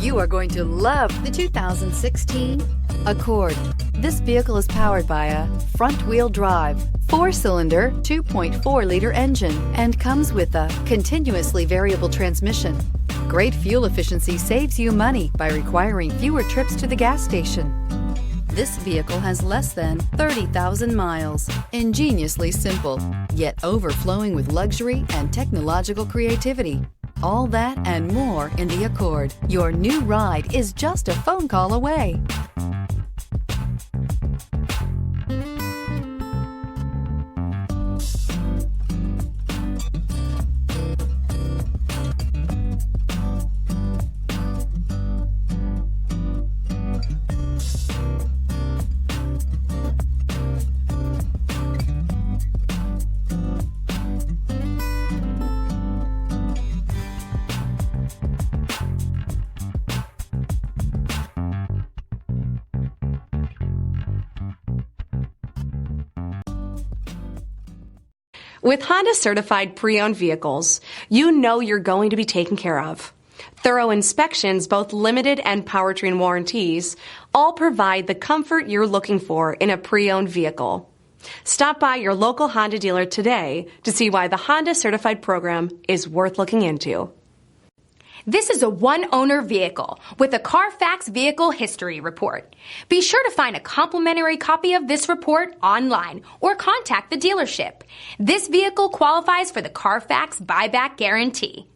You are going to love the 2016 Accord. This vehicle is powered by a front-wheel drive, 4-cylinder, 2.4-liter engine and comes with a continuously variable transmission. Great fuel efficiency saves you money by requiring fewer trips to the gas station. This vehicle has less than 30,000 miles. Ingeniously simple, yet overflowing with luxury and technological creativity. All that and more in the Accord. Your new ride is just a phone call away. With Honda certified pre-owned vehicles, you know you're going to be taken care of. Thorough inspections, both limited and powertrain warranties, all provide the comfort you're looking for in a pre-owned vehicle. Stop by your local Honda dealer today to see why the Honda certified program is worth looking into. This is a one-owner vehicle with a Carfax Vehicle History Report. Be sure to find a complimentary copy of this report online or contact the dealership. This vehicle qualifies for the Carfax Buyback Guarantee.